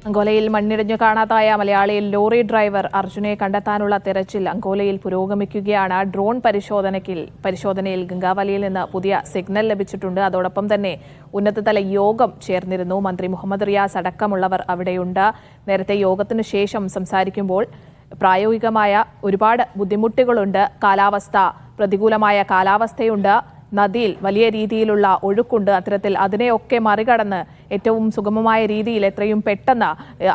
അങ്കോലയിൽ മണ്ണിടിഞ്ഞു കാണാതായ Malayali lorry driver അർജുനെ കണ്ടെത്താനുള്ള തെരച്ചിൽ അങ്കോലയിൽ പുരോഗമിക്കുകയാണ്. ഡ്രോൺ പരിശോധനയിൽ ഗംഗാവലിയിൽ നിന്ന് പുതിയ സിഗ്നൽ ലഭിച്ചിട്ടുണ്ട്. അതോടൊപ്പം തന്നെ ഉന്നതതല യോഗം ചേർന്നിരുന്നു. മന്ത്രി മുഹമ്മദ് റിയാസ് അടക്കമുള്ളവർ അവിടെയുണ്ട്. നേരത്തെ യോഗത്തിനു ശേഷം സംസാരിക്കുമ്പോൾ പ്രായോഗികമായ ഒരുപാട് ബുദ്ധിമുട്ടുകളുണ്ട്. പ്രതികൂലമായ കാലാവസ്ഥയുണ്ട്. നദിയിൽ വലിയ രീതിയിലുള്ള ഒഴുക്കുണ്ട്. അത്തരത്തിൽ അതിനെയൊക്കെ മറികടന്ന് ഏറ്റവും സുഗമമായ രീതിയിൽ എത്രയും പെട്ടെന്ന്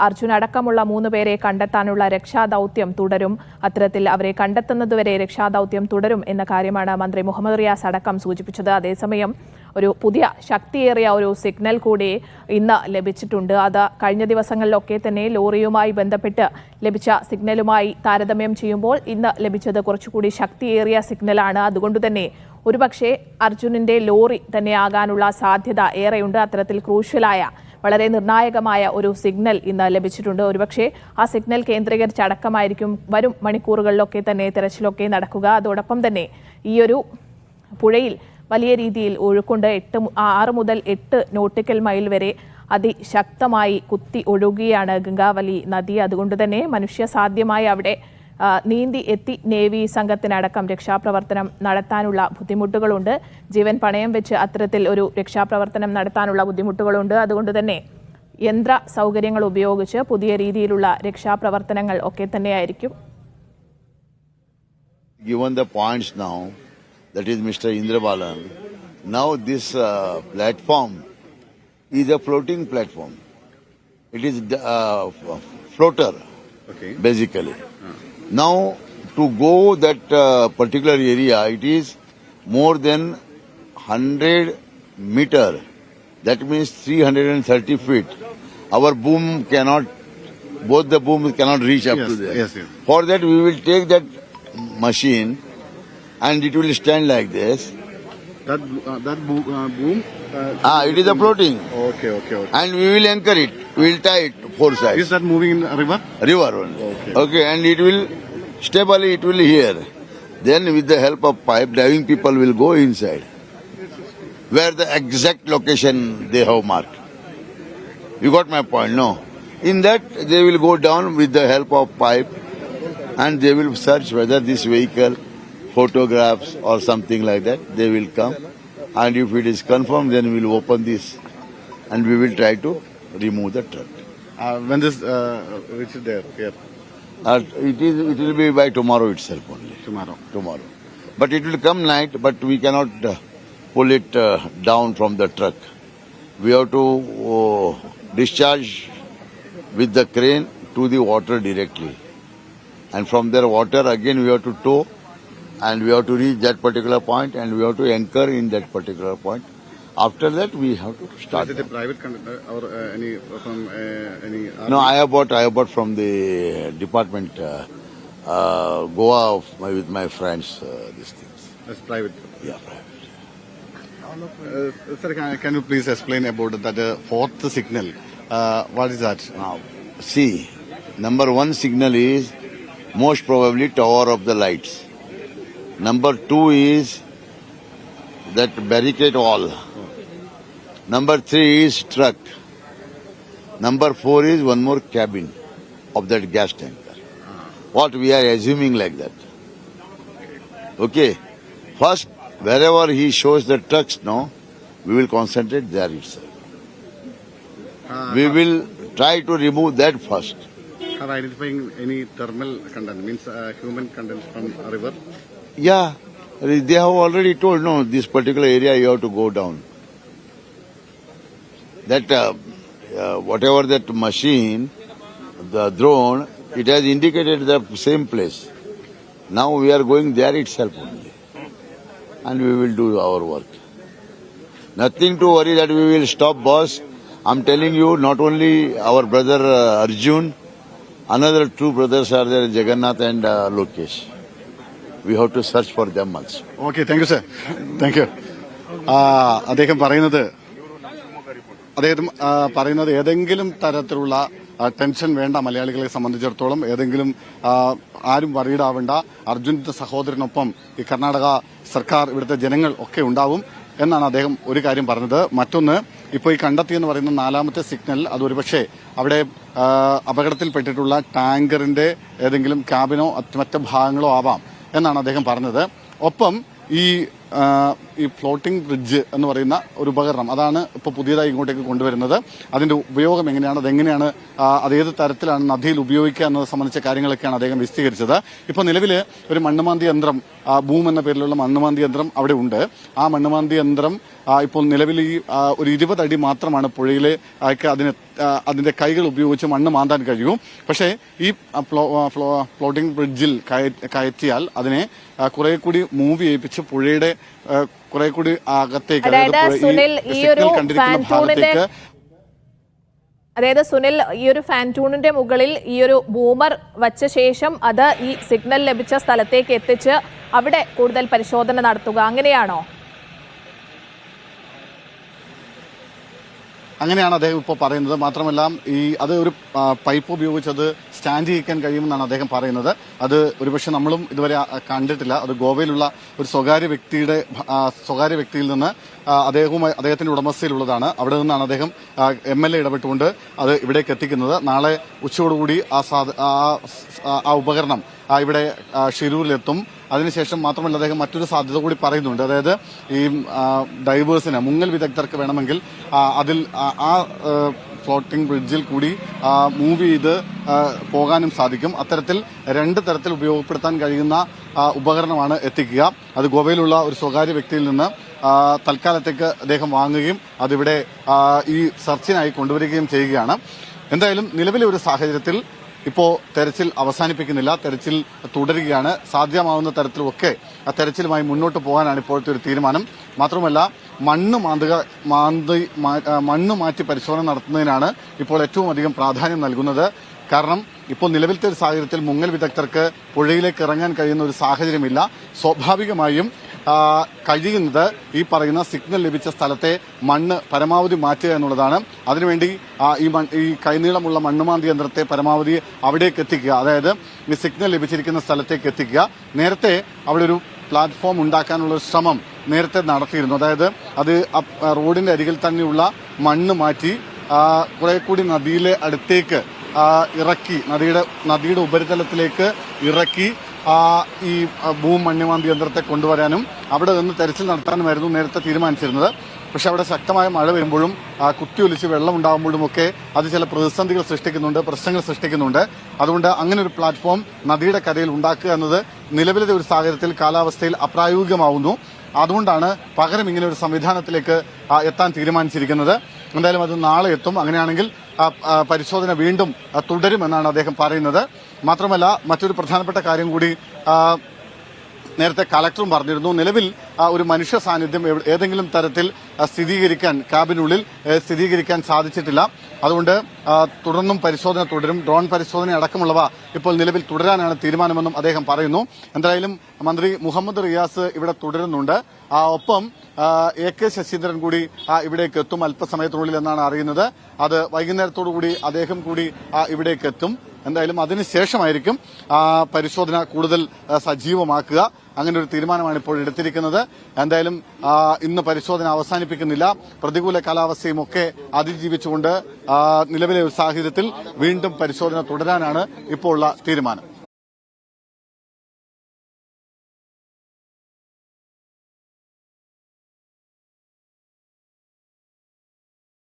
അർജുൻ അടക്കമുള്ള 3 പേരെ കണ്ടെത്താനുള്ള രക്ഷാദൌത്യം തുടരും. അത്തരത്തിൽ അവരെ കണ്ടെത്തുന്നതുവരെ രക്ഷാദൌത്യം തുടരും എന്ന കാര്യമാണ് മന്ത്രി മുഹമ്മദ് റിയാസ് അടക്കം സൂചിപ്പിച്ചത്. അതേസമയം ഒരു പുതിയ ശക്തിയേറിയ ഒരു സിഗ്നൽ കൂടി ഇന്ന് ലഭിച്ചിട്ടുണ്ട്. അത് കഴിഞ്ഞ ദിവസങ്ങളിലൊക്കെ തന്നെ ലോറിയുമായി ബന്ധപ്പെട്ട് ലഭിച്ച സിഗ്നലുമായി താരതമ്യം ചെയ്യുമ്പോൾ ഇന്ന് ലഭിച്ചത് കുറച്ചുകൂടി ശക്തിയേറിയ സിഗ്നലാണ്. അതുകൊണ്ട് തന്നെ ഒരുപക്ഷെ അർജുനന്റെ ലോറി തന്നെയാകാനുള്ള സാധ്യത ഏറെയുണ്ട്. അത്തരത്തിൽ ക്രൂഷ്യലായ വളരെ നിർണായകമായ ഒരു സിഗ്നൽ ഇന്ന് ലഭിച്ചിട്ടുണ്ട്. ഒരുപക്ഷെ ആ സിഗ്നൽ കേന്ദ്രീകരിച്ചടക്കമായിരിക്കും വരും മണിക്കൂറുകളിലൊക്കെ തന്നെ തെരച്ചിലൊക്കെ നടക്കുക. അതോടൊപ്പം തന്നെ ഈയൊരു പുഴയിൽ വലിയ രീതിയിൽ ഒഴുക്കുണ്ട്. 6 മുതൽ 8 നോട്ടിക്കൽ മൈൽ വരെ അതിശക്തമായി കുത്തി ഒഴുകുകയാണ് ഗംഗാവലി നദി. അതുകൊണ്ട് തന്നെ മനുഷ്യസാധ്യമായി അവിടെ നീന്തി എത്തി നേവി സംഘത്തിനടക്കം രക്ഷാപ്രവർത്തനം നടത്താനുള്ള ബുദ്ധിമുട്ടുകളുണ്ട്. ജീവൻ പണയം വെച്ച് അത്തരത്തിൽ ഒരു രക്ഷാപ്രവർത്തനം നടത്താനുള്ള ബുദ്ധിമുട്ടുകളുണ്ട്. അതുകൊണ്ട് തന്നെ യന്ത്ര സൗകര്യങ്ങൾ ഉപയോഗിച്ച് പുതിയ രീതിയിലുള്ള രക്ഷാപ്രവർത്തനങ്ങൾ ഒക്കെ തന്നെയായിരിക്കും. Given the points now, that is Mr. Indrabalan, now this platform is a floating platform. It is floater, basically. Now, to go that particular area, it is more than 100 meter. That means 330 feet. Our boom cannot, both the booms cannot reach up to there. Yes. For that, we will take that machine and it will stand like this. That boom? It is a floating. Okay. And we will anchor it. We will tie it 4 sides. Is that moving in river? River only. Okay, and it will stably it will here. Then with the help of pipe, diving people will go inside, where the exact location they have marked. You got my point, no? In that they will go down with the help of pipe, and they will search whether this vehicle, photographs or something like that. They will come, and if it is confirmed, then we will open this, and we will try to remove the truck. When this reaches there, here? It will be by tomorrow itself only. Tomorrow. But it will come night, but we cannot pull it down from the truck. We have to discharge with the crane to the water directly. And from there water again we have to tow, and we have to reach that particular point, and we have to anchor in that particular point. After that, we have to start. Is it a private contractor or any from any? Army? No, I have bought from the department, Goa, with my friends. These things. That's private. Yeah, private. Sir, can you please explain about that fourth signal? What is that? Now, see, number 1 signal is most probably tower of the lights. Number 2 is that barricade wall. Number 3 is truck. Number 4 is one more cabin of that gas tanker. What we are assuming like that. Okay. First, wherever he shows the trucks now, we will concentrate there itself. We will try to remove that first. Are identifying any thermal content, means human content from a river? Yeah. They have already told, no, this particular area you have to go down. That whatever that machine, the drone, it has indicated the same place. Now we are going there itself only, and we will do our work. Nothing to worry that we will stop, boss. I'm telling you, not only our brother Arjun, another 2 brothers are there, Jagannath and Lokesh. We have to search for them also. Okay, thank you, sir. Thank you. അദ്ദേഹം പറയുന്നത് ഏതെങ്കിലും തരത്തിലുള്ള tension വേണ്ട മലയാളികളെ സംബന്ധിച്ചിടത്തോളം, ഏതെങ്കിലും ആരും വറീഡാവേണ്ട. അർജുന്റെ സഹോദരനൊപ്പം ഈ കർണാടക സർക്കാർ, ഇവിടുത്തെ ജനങ്ങൾ ഒക്കെ ഉണ്ടാവും എന്നാണ് അദ്ദേഹം ഒരു കാര്യം പറഞ്ഞത്. മറ്റൊന്ന്, ഇപ്പോൾ ഈ കണ്ടെത്തിയെന്ന് പറയുന്ന 4ാമത്തെ സിഗ്നൽ അത് ഒരുപക്ഷെ അവിടെ അപകടത്തിൽപ്പെട്ടിട്ടുള്ള ടാങ്കറിന്റെ ഏതെങ്കിലും ക്യാബിനോ മറ്റ് ഭാഗങ്ങളോ ആവാം എന്നാണ് അദ്ദേഹം പറഞ്ഞത്. ഒപ്പം ഈ ഫ്ലോട്ടിംഗ് ബ്രിഡ്ജ് എന്ന് പറയുന്ന ഒരു ഉപകരണം അതാണ് ഇപ്പോൾ പുതിയതായി ഇങ്ങോട്ടേക്ക് കൊണ്ടുവരുന്നത്. അതിന്റെ ഉപയോഗം എങ്ങനെയാണ്, അതെങ്ങനെയാണ്, അതേത് തരത്തിലാണ് നദിയിൽ ഉപയോഗിക്കുക എന്നത് സംബന്ധിച്ച കാര്യങ്ങളൊക്കെയാണ് അദ്ദേഹം വിശദീകരിച്ചത്. ഇപ്പോൾ നിലവിൽ ഒരു മണ്ണുമാന്തി യന്ത്രം, ബൂം എന്ന പേരിലുള്ള മണ്ണുമാന്തി യന്ത്രം അവിടെ ഉണ്ട്. ആ മണ്ണുമാന്തി യന്ത്രം ഇപ്പോൾ നിലവിൽ ഈ ഒരു 20 അടി മാത്രമാണ് പുഴയിലെ അതിന്റെ കൈകൾ ഉപയോഗിച്ച് മണ്ണ് മാന്താൻ കഴിയൂ. പക്ഷേ ഈ ഫ്ലോട്ടിംഗ് ബ്രിഡ്ജിൽ കയറ്റിയാൽ അതിനെ കുറെ കൂടി മൂവ് ചെയ്യിപ്പിച്ച് പുഴയുടെ കുറെ കൂടി അകത്തേക്ക്, അതായത് സുനിൽ, ഈ ഒരു ഫാൻറ്റൂണിന്റെ മുകളിൽ ഈ ഒരു ബൂമർ വച്ച ശേഷം അത് ഈ സിഗ്നൽ ലഭിച്ച സ്ഥലത്തേക്ക് എത്തിച്ച് അവിടെ കൂടുതൽ പരിശോധന നടത്തുക, അങ്ങനെയാണോ? അങ്ങനെയാണ് അദ്ദേഹം ഇപ്പോൾ പറയുന്നത്. മാത്രമല്ല അത് ഒരു പൈപ്പ് ഉപയോഗിച്ചത് സ്റ്റാൻഡ് ചെയ്യിക്കാൻ കഴിയുമെന്നാണ് അദ്ദേഹം പറയുന്നത്. അത് ഒരുപക്ഷെ നമ്മളും ഇതുവരെ കണ്ടിട്ടില്ല. അത് ഗോവയിലുള്ള ഒരു സ്വകാര്യ വ്യക്തിയിൽ നിന്ന് അദ്ദേഹത്തിന്റെ ഉടമസ്ഥയിലുള്ളതാണ്. അവിടെ നിന്നാണ് അദ്ദേഹം MLA ഇടപെട്ടുകൊണ്ട് അത് ഇവിടേക്ക് എത്തിക്കുന്നത്. നാളെ ഉച്ചയോടുകൂടി ആ ഉപകരണം ഇവിടെ ഷിരൂരിലെത്തും. അതിനുശേഷം മാത്രമല്ല അദ്ദേഹം മറ്റൊരു സാധ്യത കൂടി പറയുന്നുണ്ട്. അതായത് ഈ ഡൈവേഴ്സിന്, മുങ്ങൽ വിദഗ്ധർക്ക് വേണമെങ്കിൽ അതിൽ ആ ഫ്ലോട്ടിംഗ് ബ്രിഡ്ജിൽ കൂടി മൂവ് ചെയ്ത് പോകാനും സാധിക്കും. അത്തരത്തിൽ 2 തരത്തിൽ ഉപയോഗപ്പെടുത്താൻ കഴിയുന്ന ഉപകരണമാണ് എത്തിക്കുക. അത് ഗോവയിലുള്ള ഒരു സ്വകാര്യ വ്യക്തിയിൽ നിന്ന് തൽക്കാലത്തേക്ക് അദ്ദേഹം വാങ്ങുകയും അതിവിടെ ഈ സെർച്ചിനായി കൊണ്ടുവരികയും ചെയ്യുകയാണ്. എന്തായാലും നിലവിലെ ഒരു സാഹചര്യത്തിൽ ഇപ്പോൾ തെരച്ചിൽ അവസാനിപ്പിക്കുന്നില്ല, തെരച്ചിൽ തുടരുകയാണ്. സാധ്യമാവുന്ന തരത്തിലുമൊക്കെ ആ തെരച്ചിലുമായി മുന്നോട്ട് പോകാനാണ് ഇപ്പോഴത്തെ ഒരു തീരുമാനം. മാത്രമല്ല മണ്ണ് മാറ്റി പരിശോധന നടത്തുന്നതിനാണ് ഇപ്പോൾ ഏറ്റവും അധികം പ്രാധാന്യം നൽകുന്നത്. കാരണം ഇപ്പോൾ നിലവിലത്തെ ഒരു സാഹചര്യത്തിൽ മുങ്ങൽ വിദഗ്ധർക്ക് പുഴയിലേക്ക് ഇറങ്ങാൻ കഴിയുന്ന ഒരു സാഹചര്യമില്ല. സ്വാഭാവികമായും കഴിയുന്നത് ഈ പറയുന്ന സിഗ്നൽ ലഭിച്ച സ്ഥലത്തെ മണ്ണ് പരമാവധി മാറ്റുക എന്നുള്ളതാണ്. അതിനുവേണ്ടി ഈ കൈനീളമുള്ള മണ്ണുമാന്തി യന്ത്രത്തെ പരമാവധി അവിടേക്ക് എത്തിക്കുക, അതായത് ഈ സിഗ്നൽ ലഭിച്ചിരിക്കുന്ന സ്ഥലത്തേക്ക് എത്തിക്കുക. നേരത്തെ അവിടെ ഒരു പ്ലാറ്റ്ഫോം ഉണ്ടാക്കാനുള്ള ശ്രമം നേരത്തെ നടത്തിയിരുന്നു. അതായത് അത് റോഡിന്റെ അരികിൽ തന്നെയുള്ള മണ്ണ് മാറ്റി കുറെ കൂടി നദിയിലെ അടുത്തേക്ക് ഇറക്കി, നദിയുടെ ഉപരിതലത്തിലേക്ക് ഇറക്കി ഈ ബൂം മണ്ണുമാന്തി യന്ത്രത്തെ കൊണ്ടുവരാനും അവിടെ നിന്ന് തെരച്ചിൽ നടത്താനുമായിരുന്നു നേരത്തെ തീരുമാനിച്ചിരുന്നത്. പക്ഷെ അവിടെ ശക്തമായ മഴ വരുമ്പോഴും കുത്തിയൊലിച്ച് വെള്ളം ഉണ്ടാകുമ്പോഴുമൊക്കെ അത് ചില പ്രതിസന്ധികൾ സൃഷ്ടിക്കുന്നുണ്ട്, പ്രശ്നങ്ങൾ സൃഷ്ടിക്കുന്നുണ്ട്. അതുകൊണ്ട് അങ്ങനെ ഒരു പ്ലാറ്റ്ഫോം നദിയുടെ കരയിൽ ഉണ്ടാക്കുക എന്നത് നിലവിലെ ഒരു സാഹചര്യത്തിൽ കാലാവസ്ഥയിൽ അപ്രായോഗികമാവുന്നു. അതുകൊണ്ടാണ് പകരം ഇങ്ങനെ ഒരു സംവിധാനത്തിലേക്ക് എത്താൻ തീരുമാനിച്ചിരിക്കുന്നത്. എന്തായാലും അത് നാളെ എത്തും. അങ്ങനെയാണെങ്കിൽ പരിശോധന വീണ്ടും തുടരുമെന്നാണ് അദ്ദേഹം പറയുന്നത്. മാത്രമല്ല മറ്റൊരു പ്രധാനപ്പെട്ട കാര്യം കൂടി നേരത്തെ കളക്ടറും പറഞ്ഞിരുന്നു. നിലവിൽ ഒരു മനുഷ്യ സാന്നിധ്യം ഏതെങ്കിലും തരത്തിൽ ക്യാബിനുള്ളിൽ സ്ഥിരീകരിക്കാൻ സാധിച്ചിട്ടില്ല. അതുകൊണ്ട് തുടർന്നും പരിശോധന തുടരും. ഡ്രോൺ പരിശോധന അടക്കമുള്ളവ ഇപ്പോൾ നിലവിൽ തുടരാനാണ് തീരുമാനമെന്നും അദ്ദേഹം പറയുന്നു. എന്തായാലും മന്ത്രി മുഹമ്മദ് റിയാസ് ഇവിടെ തുടരുന്നുണ്ട്. ഒപ്പം AK ശശീന്ദ്രൻ കൂടി ഇവിടേക്ക് എത്തും അല്പസമയത്തിനുള്ളിൽ എന്നാണ് അറിയുന്നത്. അത് വൈകുന്നേരത്തോടുകൂടി അദ്ദേഹം കൂടി ഇവിടേക്ക് എത്തും. എന്തായാലും അതിനുശേഷമായിരിക്കും പരിശോധന കൂടുതൽ സജീവമാക്കുക. അങ്ങനെ ഒരു തീരുമാനമാണ് ഇപ്പോൾ എടുത്തിരിക്കുന്നത്. എന്തായാലും ഇന്ന് പരിശോധന അവസാനിപ്പിക്കുന്നില്ല. പ്രതികൂല കാലാവസ്ഥയും ഒക്കെ അതിജീവിച്ചുകൊണ്ട് നിലവിലെ സാഹചര്യത്തിൽ വീണ്ടും പരിശോധന തുടരാനാണ് ഇപ്പോൾ ഉള്ള തീരുമാനം.